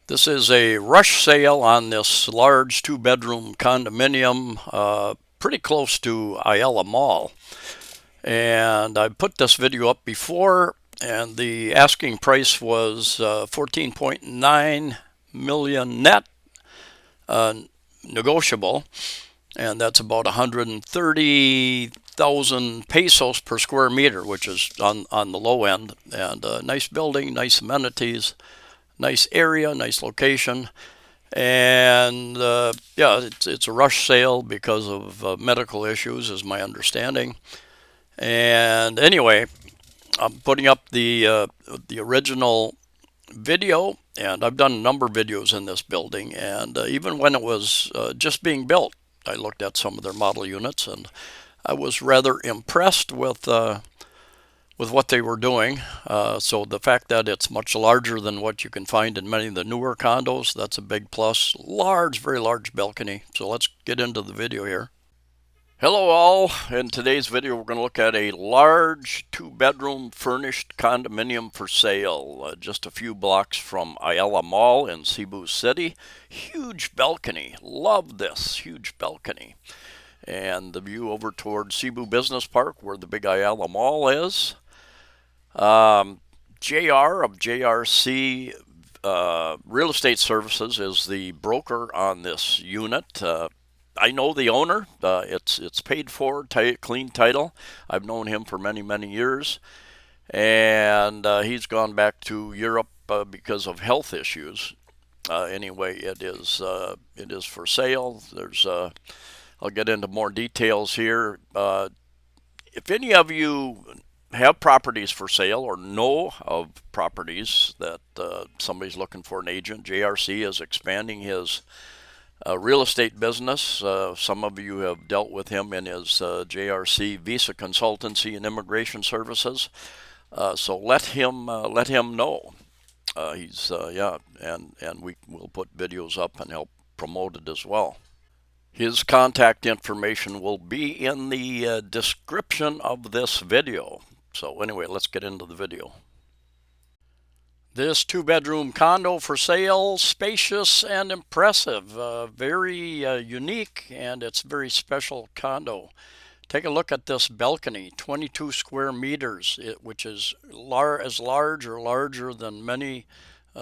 This is a rush sale on this large two-bedroom condominium pretty close to Ayala Mall. And I put this video up before, and the asking price was 14.9 million net, uh, negotiable, and that's about 130,000 pesos per square meter, which is on the low end. And nice building, nice amenities, nice area, nice location. And yeah, it's a rush sale because of medical issues, is my understanding. And anyway, I'm putting up the original video, and I've done a number of videos in this building. And even when it was just being built, I looked at some of their model units, and I was rather impressed with what they were doing. So the fact that it's much larger than what you can find in many of the newer condos, that's a big plus. Large, very large balcony. So let's get into the video here. Hello all. In today's video we're going to look at a large two-bedroom furnished condominium for sale just a few blocks from Ayala Mall in Cebu City. Huge balcony. Love this huge balcony. And the view over towards Cebu Business Park where the big Ayala Mall is. JR of JRC Real Estate Services is the broker on this unit. I know the owner. It's paid for, clean title. I've known him for many years, and he's gone back to Europe because of health issues. Anyway, it is for sale. I'll get into more details here. If any of you have properties for sale or know of properties that somebody's looking for an agent, JRC is expanding his real estate business. Some of you have dealt with him in his JRC Visa Consultancy and Immigration Services. So let him know. He's yeah, and we will put videos up and help promote it as well. His contact information will be in the description of this video. So anyway, let's get into the video. This two-bedroom condo for sale, spacious and impressive, very unique, and it's a very special condo. Take a look at this balcony, 22 square meters, which is as large or larger than many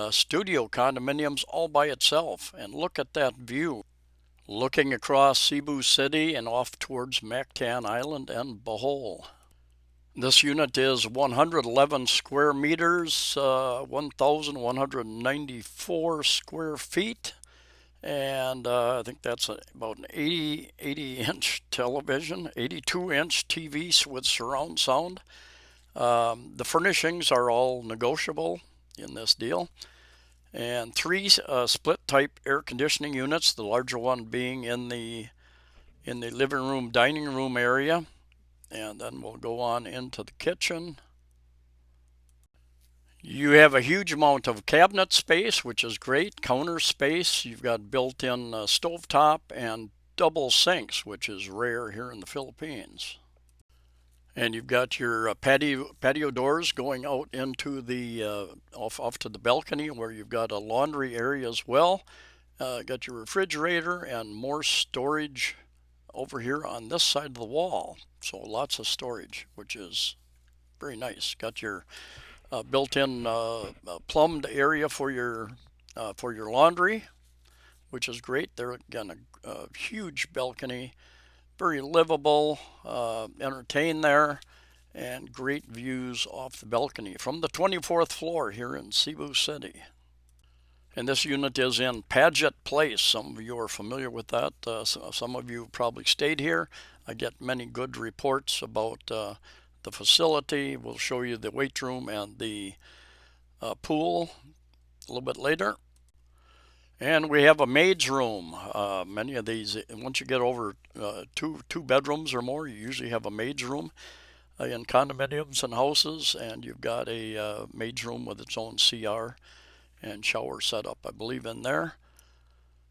studio condominiums all by itself. And look at that view, looking across Cebu City and off towards Mactan Island and Bohol. This unit is 111 square meters, 1,194 square feet, and I think that's about an 80-inch television, 82-inch TV with surround sound. The furnishings are all negotiable in this deal, and three split-type air conditioning units, the larger one being in the living room, dining room area. And then we'll go on into the kitchen. You have a huge amount of cabinet space, which is great. Counter space. You've got built-in stovetop and double sinks, which is rare here in the Philippines. And you've got your patio doors going out into the off to the balcony, where you've got a laundry area as well. Got your refrigerator and more storage over here on this side of the wall. So lots of storage, which is very nice. Got your built-in plumbed area for your laundry, which is great. There again, a huge balcony, very livable, entertain there, and great views off the balcony from the 24th floor here in Cebu City. And this unit is in Padgett Place. Some of you are familiar with that. Some of you probably stayed here. I get many good reports about the facility. We'll show you the weight room and the pool a little bit later. And we have a maid's room. Many of these, once you get over two bedrooms or more, you usually have a maid's room in condominiums and houses. And you've got a maid's room with its own CR and shower setup, I believe, in there.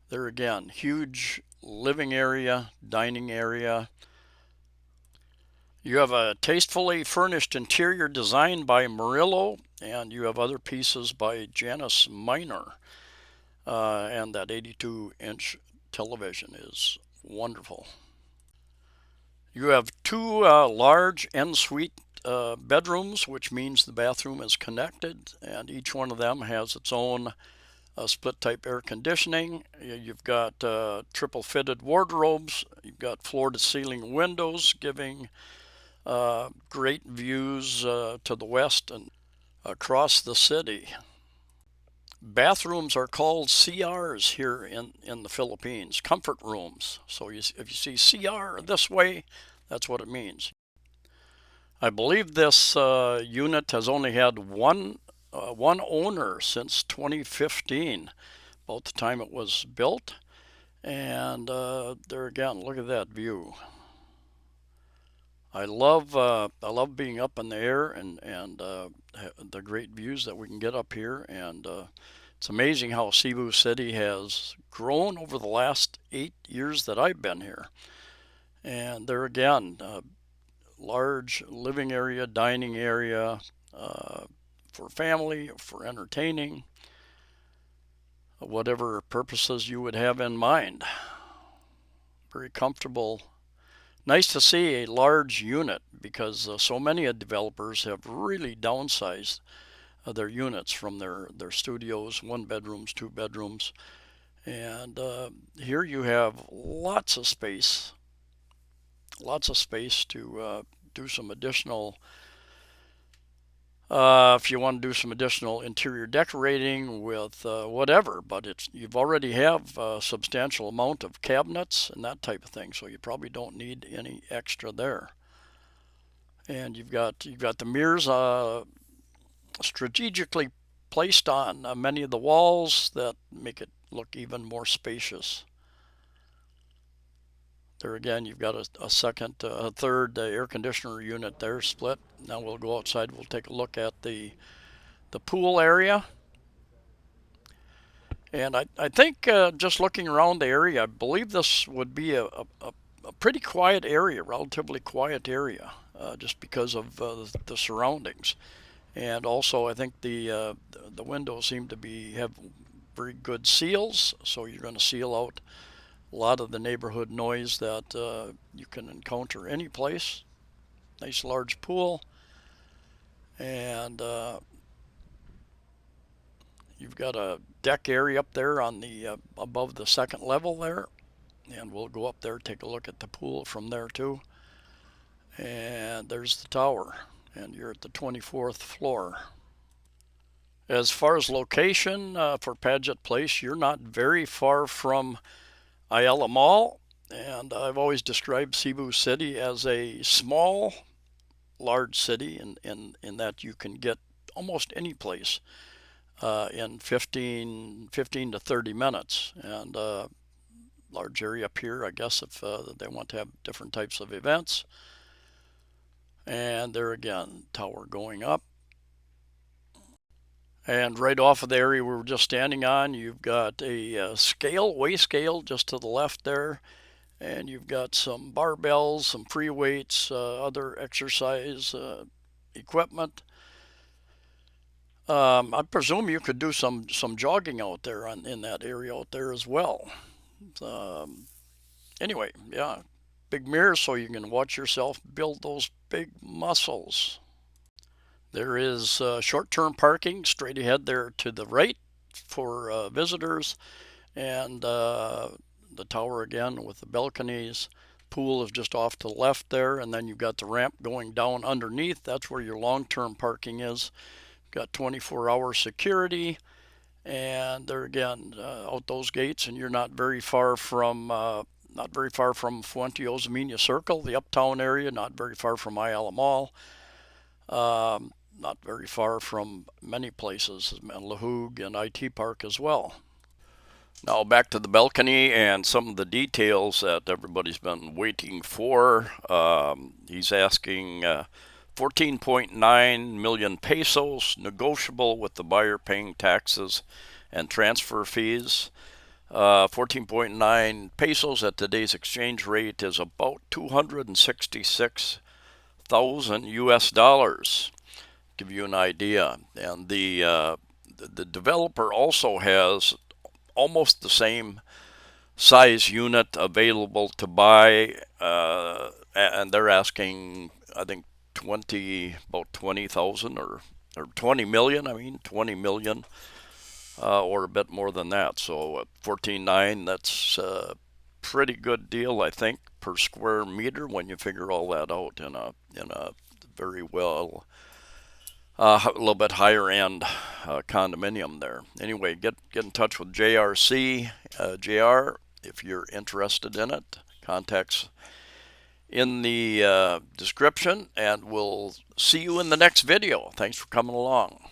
There again, huge living area, dining area. You have a tastefully furnished interior designed by Murillo, and you have other pieces by Janice Miner. and that 82-inch television is wonderful. You have two large ensuite bedrooms, which means the bathroom is connected, and each one of them has its own split type air conditioning. You've got triple fitted wardrobes. You've got floor to ceiling windows giving great views to the west and across the city. Bathrooms are called CRs here in the Philippines, comfort rooms. So if you see CR this way, that's what it means. I believe this unit has only had one owner since 2015, about the time it was built. And there again, look at that view. I love being up in the air and the great views that we can get up here. And it's amazing how Cebu City has grown over the last 8 years that I've been here. And there again, large living area, dining area for family, for entertaining, whatever purposes you would have in mind. Very comfortable. Nice to see a large unit because so many developers have really downsized their units from their studios, one bedrooms, two bedrooms. And here you have lots of space to do some additional, if you want to do some additional interior decorating with whatever, but you've already have a substantial amount of cabinets and that type of thing, so you probably don't need any extra there. And you've got the mirrors strategically placed on many of the walls that make it look even more spacious. There again, you've got a third air conditioner unit there split. Now we'll go outside. We'll take a look at the pool area. And I think just looking around the area, I believe this would be a pretty quiet area, relatively quiet area, just because of the surroundings. And also, I think the windows seem to have very good seals, so you're going to seal out a lot of the neighborhood noise that you can encounter any place. Nice large pool, and you've got a deck area up there on the above the second level there, and we'll go up there, take a look at the pool from there too. And there's the tower, and you're at the 24th floor. As far as location for Padgett Place, you're not very far from Ayla Mall, and I've always described Cebu City as a small, large city in that you can get almost any place in 15 to 30 minutes. And large area up here, I guess, if they want to have different types of events. And there again, tower going up. And right off of the area we were just standing on, you've got a weigh scale just to the left there. And you've got some barbells, some free weights, other exercise equipment. I presume you could do some jogging out there in that area out there as well. Anyway, yeah, big mirrors so you can watch yourself build those big muscles. There is short-term parking straight ahead there to the right for visitors, and the tower again with the balconies. Pool is just off to the left there, and then you've got the ramp going down underneath. That's where your long-term parking is. Got 24-hour security, and there again out those gates, and you're not very far from Fuente Ozamina Circle, the uptown area. Not very far from Ayala Mall. Not very far from many places, Lahug and IT Park as well. Now back to the balcony and some of the details that everybody's been waiting for. He's asking 14.9 million pesos, negotiable with the buyer paying taxes and transfer fees. 14.9 pesos at today's exchange rate is about 266,000 US dollars. Give you an idea. And the developer also has almost the same size unit available to buy, and they're asking, I think, about 20,000 or 20 million. I mean, 20 million, or a bit more than that. So at 14.9, that's a pretty good deal, I think, per square meter when you figure all that out in a very well, a little bit higher end condominium there. Anyway, get in touch with JRC, JR, if you're interested in it. Contacts in the description, and we'll see you in the next video. Thanks for coming along.